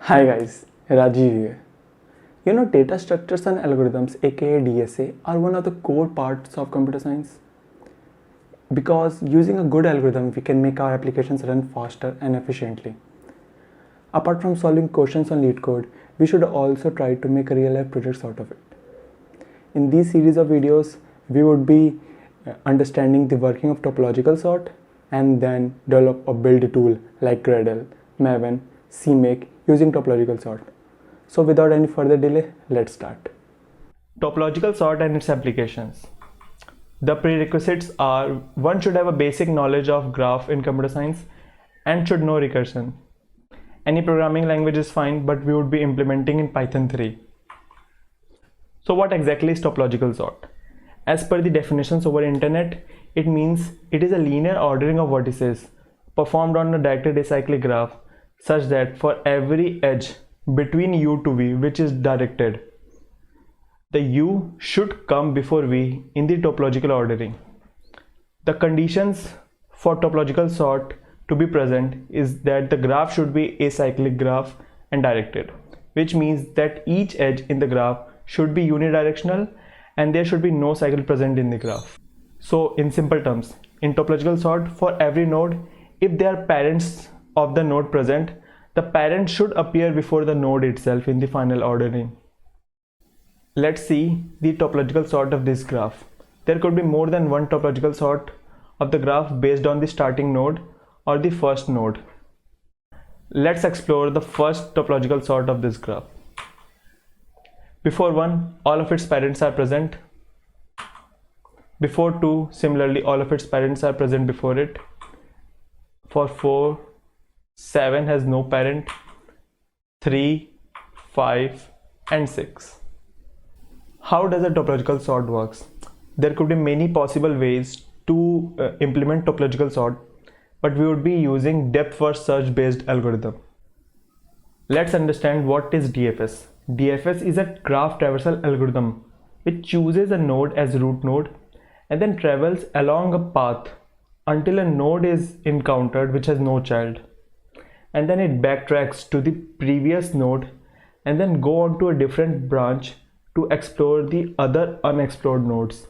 Hi guys, Rajiv here. Data structures and algorithms, aka DSA, are one of the core parts of computer science. Because using a good algorithm, we can make our applications run faster and efficiently. Apart from solving questions on LeetCode, we should also try to make real life projects out of it. In these series of videos, we would be understanding the working of topological sort and then develop or build a tool like Gradle, Maven, CMake using topological sort. So without any further delay, let's start. Topological sort and its applications. The prerequisites are one should have a basic knowledge of graph in computer science and should know recursion. Any programming language is fine, but we would be implementing in Python 3. So what exactly is topological sort? As per the definitions over internet, it means it is a linear ordering of vertices performed on a directed acyclic graph such that for every edge between u to v which is directed, the u should come before v in the topological ordering. The conditions for topological sort to be present is that the graph should be acyclic graph and directed, which means that each edge in the graph should be unidirectional and there should be no cycle present in the graph. So in simple terms, in topological sort, for every node, if there are parents of the node present, the parent should appear before the node itself in the final ordering. Let's see the topological sort of this graph. There could be more than one topological sort of the graph based on the starting node or the first node. Let's explore the first topological sort of this graph. Before 1, all of its parents are present. Before 2, similarly all of its parents are present before it. For 4, 7 has no parent. 3, 5 and 6. How does a topological sort works? There could be many possible ways to implement topological sort, but we would be using depth first search based algorithm. Let's understand what is DFS. DFS is a graph traversal algorithm which chooses a node as root node and then travels along a path until a node is encountered which has no child, and then it backtracks to the previous node and then go on to a different branch to explore the other unexplored nodes.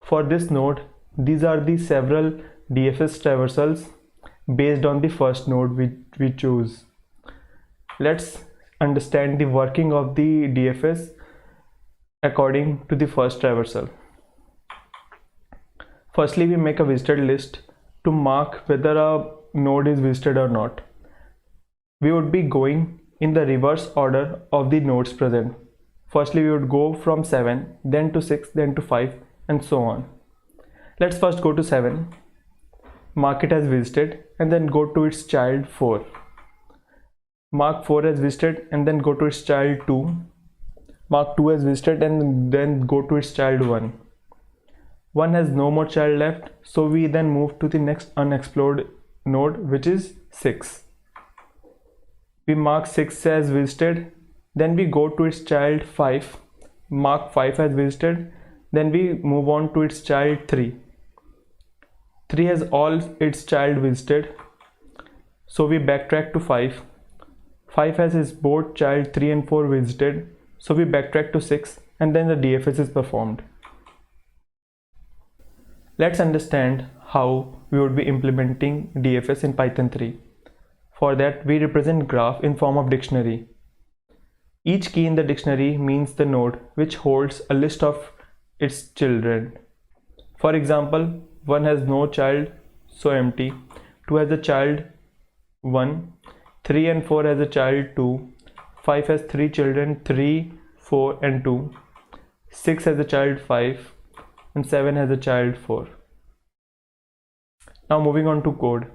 For this node, these are the several DFS traversals based on the first node we choose. Let's understand the working of the DFS according to the first traversal. Firstly, we make a visited list to mark whether a node is visited or not. We would be going in the reverse order of the nodes present. Firstly, we would go from 7, then to 6, then to 5 and so on. Let's first go to 7, mark it as visited and then go to its child 4. Mark 4 as visited and then go to its child 2. Mark 2 as visited and then go to its child 1. 1 has no more child left, so we then move to the next unexplored node which is 6. We mark 6 as visited, then we go to its child 5, mark 5 as visited, then we move on to its child 3. 3 has all its child visited, so we backtrack to 5. 5 has its both child 3 and 4 visited, so we backtrack to 6 and then the DFS is performed. Let's understand how we would be implementing DFS in Python 3. For that, we represent graph in form of dictionary. Each key in the dictionary means the node which holds a list of its children. For example, 1 has no child, so empty. 2 has a child 1. 3 and 4 has a child 2. 5 has 3 children 3, 4 and 2. 6 has a child 5 and 7 has a child 4. Now moving on to code.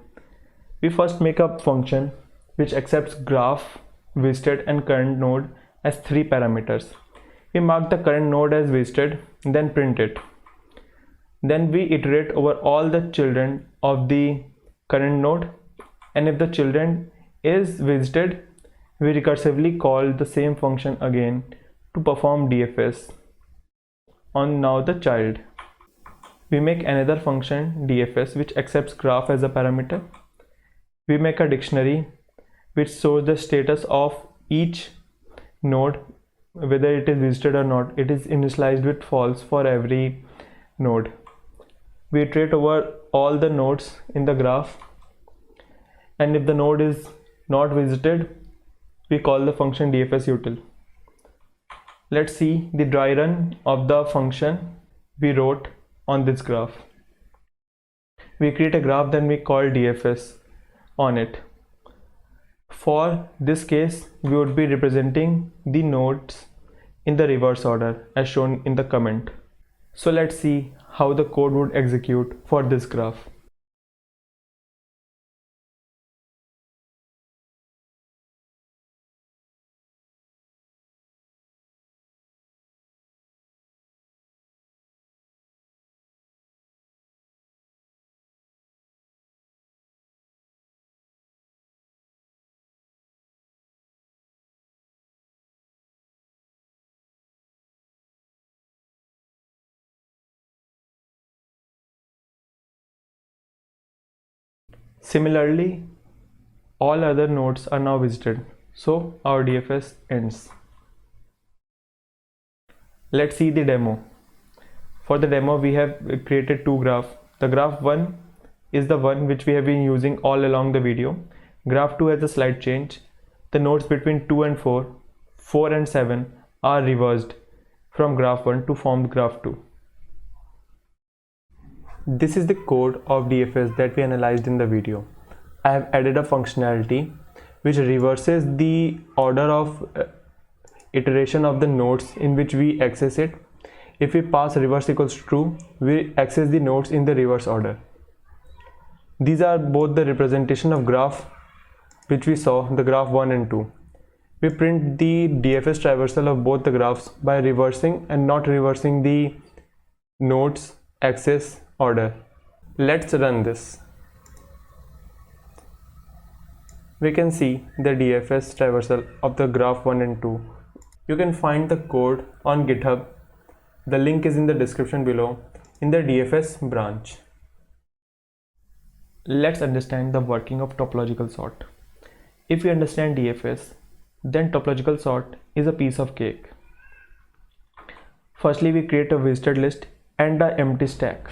We first make a function which accepts graph, visited and current node as 3 parameters. We mark the current node as visited, then print it. Then we iterate over all the children of the current node, and if the children is visited, we recursively call the same function again to perform DFS on now the child. We make another function DFS which accepts graph as a parameter. We make a dictionary which shows the status of each node, whether it is visited or not. It is initialized with false for every node. We iterate over all the nodes in the graph, and if the node is not visited, we call the function dfsutil. Let's see the dry run of the function we wrote on this graph. We create a graph, then we call dfs on it. For this case, we would be representing the nodes in the reverse order as shown in the comment. So let's see how the code would execute for this graph. Similarly, all other nodes are now visited, so our DFS ends. Let's see the demo. For the demo, we have created two graphs. The graph 1 is the one which we have been using all along the video. Graph 2 has a slight change. The nodes between 2 and 4, 4 and 7 are reversed from graph 1 to form graph 2. This is the code of DFS that we analyzed in the video. I have added a functionality which reverses the order of iteration of the nodes in which we access it. If we pass reverse equals true, we access the nodes in the reverse order. These are both the representation of graph which we saw, the graph 1 and 2. We print the DFS traversal of both the graphs by reversing and not reversing the nodes access order. Let's run this. We can see the DFS traversal of the graph 1 and 2. You can find the code on GitHub. The link is in the description below in the DFS branch. Let's understand the working of topological sort. If we understand DFS, then topological sort is a piece of cake. Firstly, we create a visited list and an empty stack.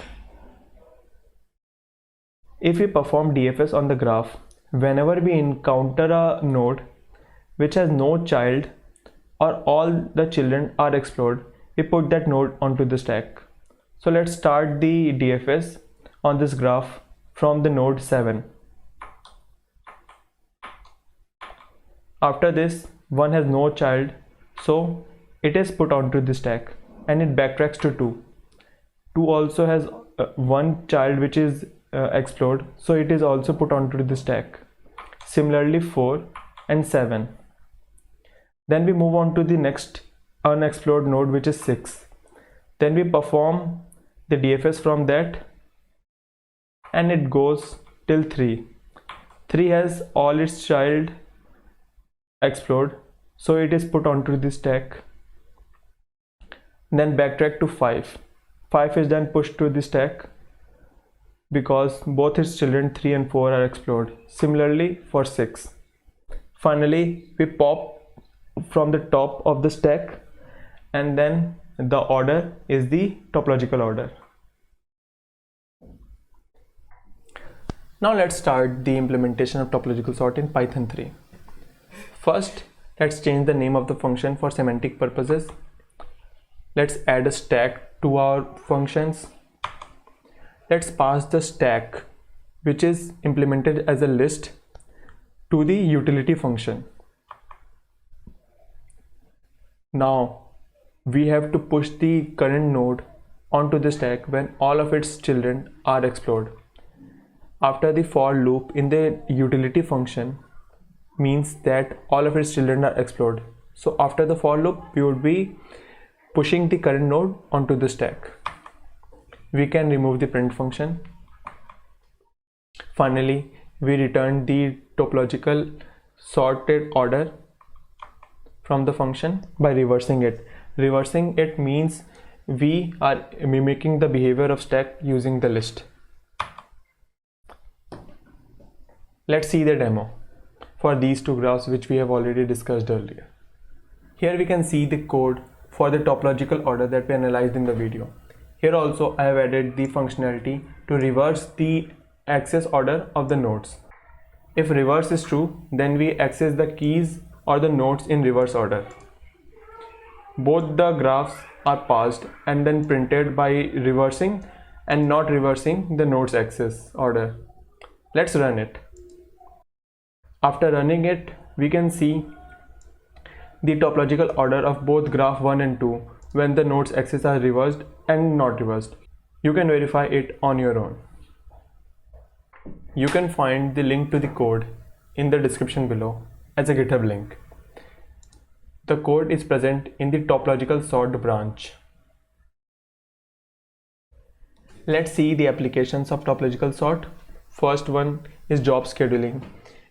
If we perform DFS on the graph, whenever we encounter a node which has no child or all the children are explored, we put that node onto the stack. So let's start the DFS on this graph from the node 7. After this, one has no child, so it is put onto the stack and it backtracks to 2. 2 also has one child which is explored, so it is also put onto the stack. Similarly 4 and 7. Then we move on to the next unexplored node which is 6. Then we perform the DFS from that and it goes till 3. 3 has all its child explored, so it is put onto the stack. Then backtrack to 5. 5 is then pushed to the stack because both its children 3 and 4 are explored. Similarly for 6. Finally, we pop from the top of the stack and then the order is the topological order. Now let's start the implementation of topological sort in Python 3. First, let's change the name of the function for semantic purposes. Let's add a stack to our functions. Let's pass the stack, which is implemented as a list, to the utility function. Now we have to push the current node onto the stack when all of its children are explored. After the for loop in the utility function means that all of its children are explored. So after the for loop, we would be pushing the current node onto the stack. We can remove the print function. Finally, we return the topological sorted order from the function by reversing it. Reversing it means we are mimicking the behavior of stack using the list. Let's see the demo. for these two graphs which we have already discussed earlier. Here we can see the code for the topological order that we analyzed in the video. Here also I have added the functionality to reverse the access order of the nodes. If reverse is true, then we access the keys or the nodes in reverse order. Both the graphs are parsed and then printed by reversing and not reversing the nodes access order. Let's run it. After running it, we can see the topological order of both graph 1 and 2 when the nodes access are reversed and not reversed. You can verify it on your own. You can find the link to the code in the description below as a GitHub link. The code is present in the topological sort branch. Let's see the applications of topological sort. First one is job scheduling.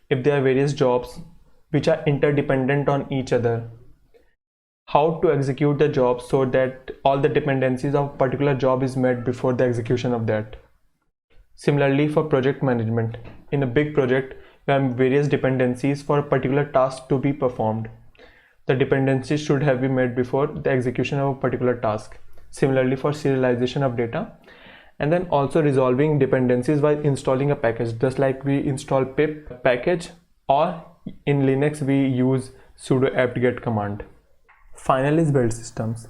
If there are various jobs which are interdependent on each other, how to execute the job so that all the dependencies of a particular job is met before the execution of that. Similarly, for project management, in a big project there are various dependencies for a particular task to be performed. The dependencies should have been met before the execution of a particular task. Similarly, for serialization of data, and then also resolving dependencies while installing a package, just like we install pip package, or in Linux we use sudo apt-get command. Finally is build systems.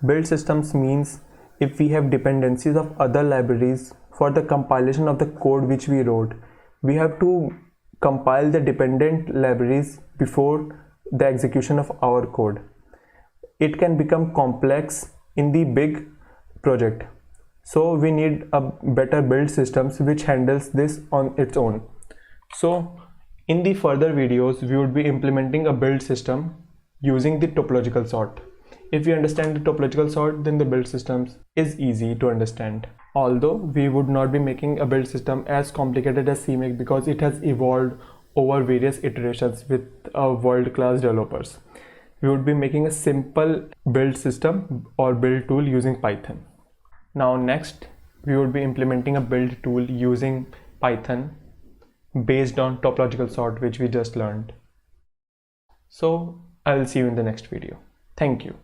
Build systems means if we have dependencies of other libraries for the compilation of the code which we wrote, we have to compile the dependent libraries before the execution of our code. It can become complex in the big project, so we need a better build systems which handles this on its own. So in the further videos we would be implementing a build system using the topological sort. If you understand the topological sort, then the build systems is easy to understand. Although we would not be making a build system as complicated as CMake because it has evolved over various iterations with world-class developers. We would be making a simple build system or build tool using Python. Now next, we would be implementing a build tool using Python based on topological sort which we just learned. So I will see you in the next video. Thank you.